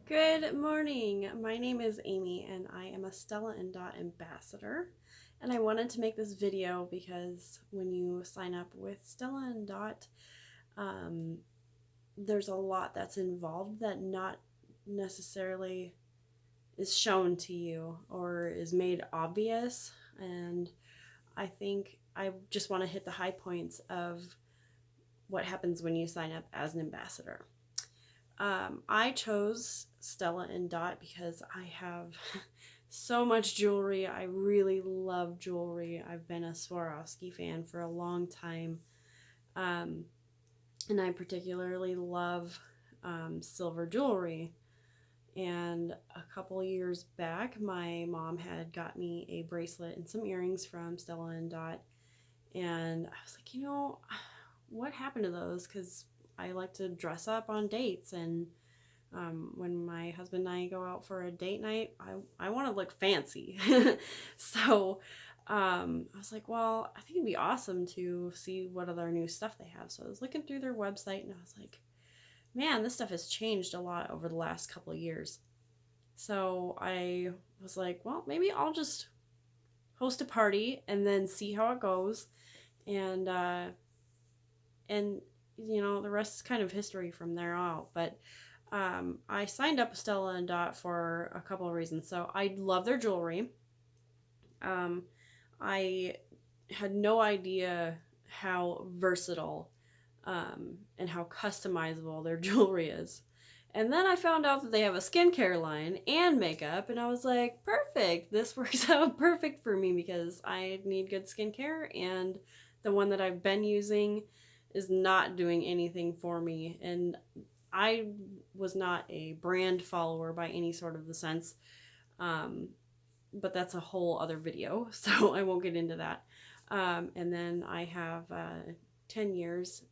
Good morning. My name is Amy and I am a Stella and Dot ambassador. And I wanted to make this video because when you sign up with Stella and Dot, there's a lot that's involved that not necessarily is shown to you or is made obvious. And I think I just want to hit the high points of what happens when you sign up as an ambassador. I chose Stella and Dot because I have so much jewelry. I really love jewelry. I've been a Swarovski fan for a long time. And I particularly love silver jewelry. And a couple years back, my mom had got me a bracelet and some earrings from Stella and Dot. And I was like, what happened to those? Because I like to dress up on dates, and when my husband and I go out for a date night, I want to look fancy. So I was like, well, I think it'd be awesome to see what other new stuff they have. So I was looking through their website and I was like, man, this stuff has changed a lot over the last couple of years. So I was like, well, maybe I'll just host a party and then see how it goes. And the rest is kind of history from there out. But I signed up with Stella and Dot for a couple of reasons. So I love their jewelry. I had no idea how versatile and how customizable their jewelry is. And then I found out that they have a skincare line and makeup, and I was like, perfect. This works out perfect for me because I need good skincare, and the one that I've been using is not doing anything for me. And I was not a brand follower by any sort of the sense, but that's a whole other video, so I won't get into that. And then I have 10 years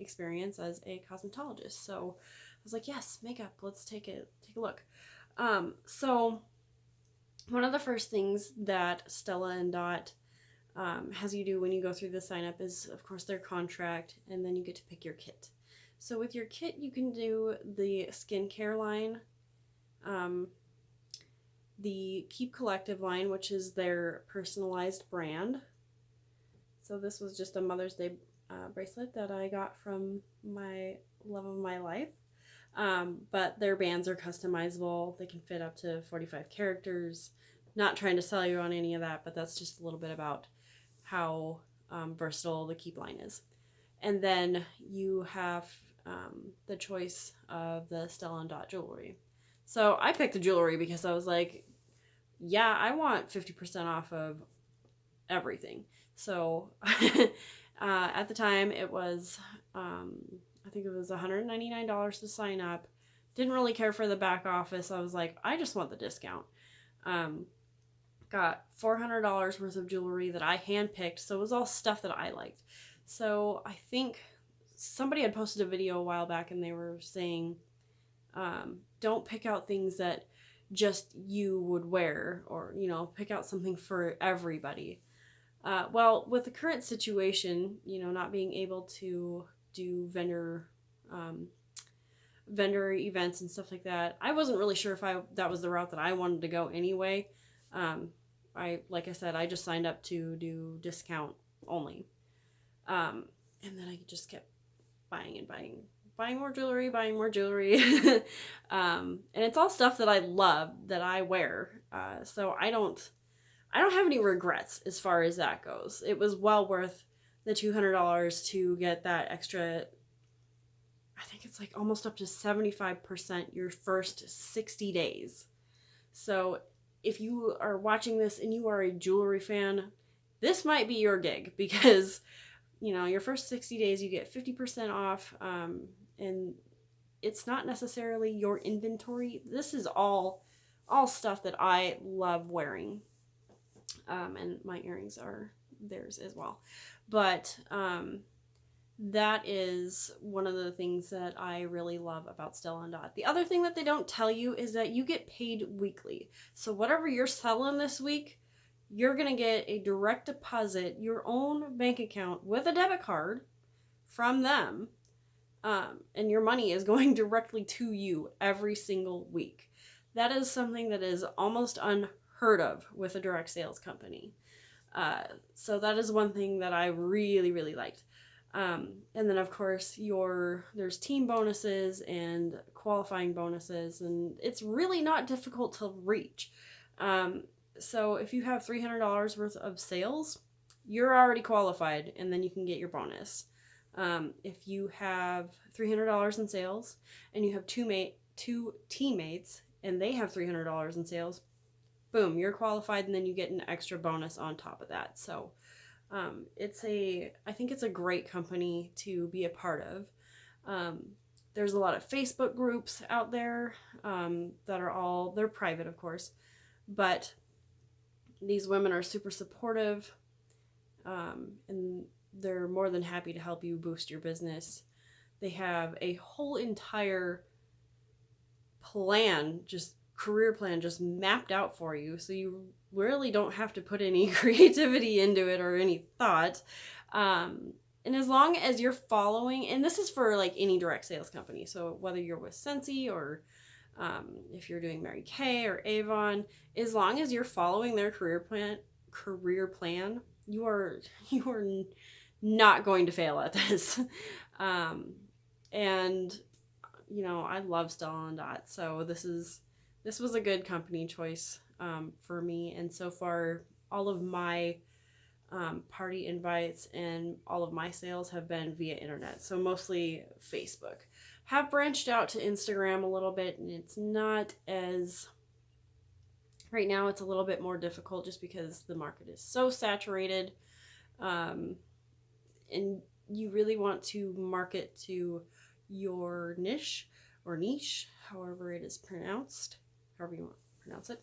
experience as a cosmetologist, so I was like, yes, makeup, let's take a look. So one of the first things that Stella and Dot has you do when you go through the sign up is, of course, their contract, and then you get to pick your kit. So with your kit, you can do the skincare line, the Keep Collective line, which is their personalized brand. So this was just a Mother's Day bracelet that I got from my love of my life. But their bands are customizable. They can fit up to 45 characters. Not trying to sell you on any of that, but that's just a little bit about how versatile the Keep line is. And then you have the choice of the Stella and Dot jewelry. So I picked the jewelry because I was like, yeah, I want 50% off of everything. So at the time it was, I think it was $199 to sign up. Didn't really care for the back office. I was like, I just want the discount. Got $400 worth of jewelry that I handpicked, so it was all stuff that I liked. So I think somebody had posted a video a while back and they were saying, don't pick out things that just you would wear, or, pick out something for everybody. Well, with the current situation, not being able to do vendor events and stuff like that, I wasn't really sure if that was the route that I wanted to go anyway. Like I said, I just signed up to do discount only. And then I just kept buying more jewelry. And it's all stuff that I love, that I wear. So I don't have any regrets as far as that goes. It was well worth the $200 to get that extra. I think it's like almost up to 75% your first 60 days. So if you are watching this and you are a jewelry fan, this might be your gig, because your first 60 days you get 50% off, and it's not necessarily your inventory. This is all stuff that I love wearing, and my earrings are theirs as well. But that is one of the things that I really love about Stella and Dot. The other thing that they don't tell you is that you get paid weekly. So whatever you're selling this week, you're going to get a direct deposit, your own bank account with a debit card from them. and your money is going directly to you every single week. That is something that is almost unheard of with a direct sales company. So that is one thing that I really, really liked. And then of course there's team bonuses and qualifying bonuses, and it's really not difficult to reach. So if you have $300 worth of sales, you're already qualified, and then you can get your bonus. If you have $300 in sales and you have two teammates and they have $300 in sales, boom, you're qualified, and then you get an extra bonus on top of that. So I think it's a great company to be a part of. There's a lot of Facebook groups out there that are they're private, of course, but these women are super supportive, and they're more than happy to help you boost your business. They have a whole entire career plan just mapped out for you, so you really don't have to put any creativity into it or any thought. And as long as you're following, and this is for like any direct sales company, so whether you're with Scentsy or if you're doing Mary Kay or Avon, as long as you're following their career plan, you are not going to fail at this. And I love Stella, so this was a good company choice for me. And so far, all of my party invites and all of my sales have been via internet, so mostly Facebook. Have branched out to Instagram a little bit, and it's not as, right now it's a little bit more difficult just because the market is so saturated, and you really want to market to your niche, however it is pronounced, however you want to pronounce it.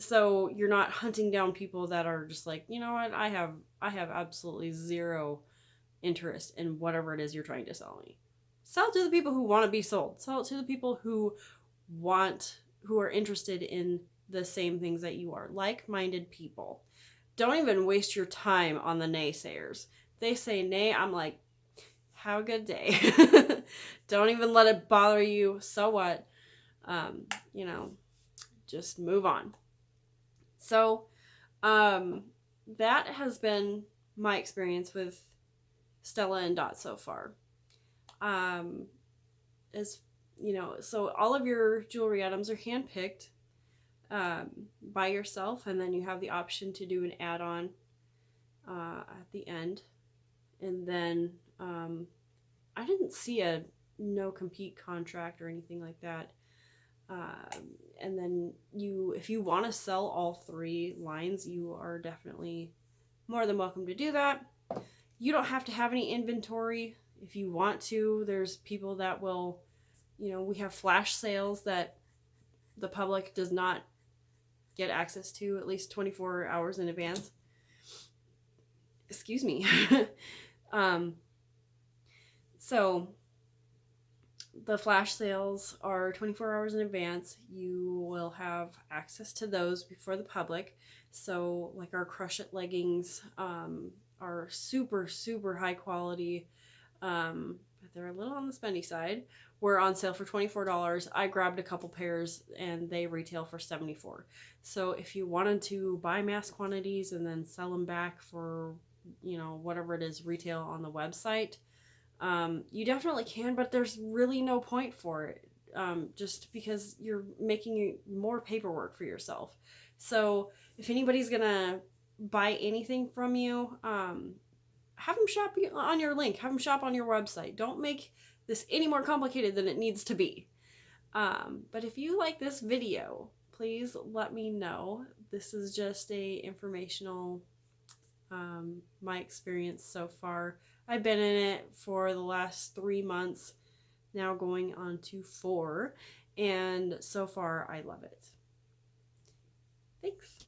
So you're not hunting down people that are just like, you know what, I have absolutely zero interest in whatever it is you're trying to sell me. Sell to the people who want to be sold. Sell to the people who are interested in the same things that you are. Like-minded people. Don't even waste your time on the naysayers. They say nay, I'm like, have a good day. Don't even let it bother you. So what? Just move on. So, that has been my experience with Stella and Dot so far. So all of your jewelry items are handpicked by yourself, and then you have the option to do an add-on at the end. And then I didn't see a no compete contract or anything like that. And then if you want to sell all 3 lines, you are definitely more than welcome to do that. You don't have to have any inventory if you want to. There's people that will, we have flash sales that the public does not get access to at least 24 hours in advance. Excuse me. So the flash sales are 24 hours in advance. You will have access to those before the public. So like our Crush It leggings are super, super high quality. But they're a little on the spendy side. We're on sale for $24. I grabbed a couple pairs and they retail for $74. So if you wanted to buy mass quantities and then sell them back for, whatever it is retail on the website, you definitely can, but there's really no point for it, just because you're making more paperwork for yourself. So if anybody's gonna buy anything from you, have them shop on your link, have them shop on your website. Don't make this any more complicated than it needs to be. But if you like this video, please let me know. This is just a informational, my experience so far. I've been in it for the last 3 months, now going on to 4, and so far I love it. Thanks.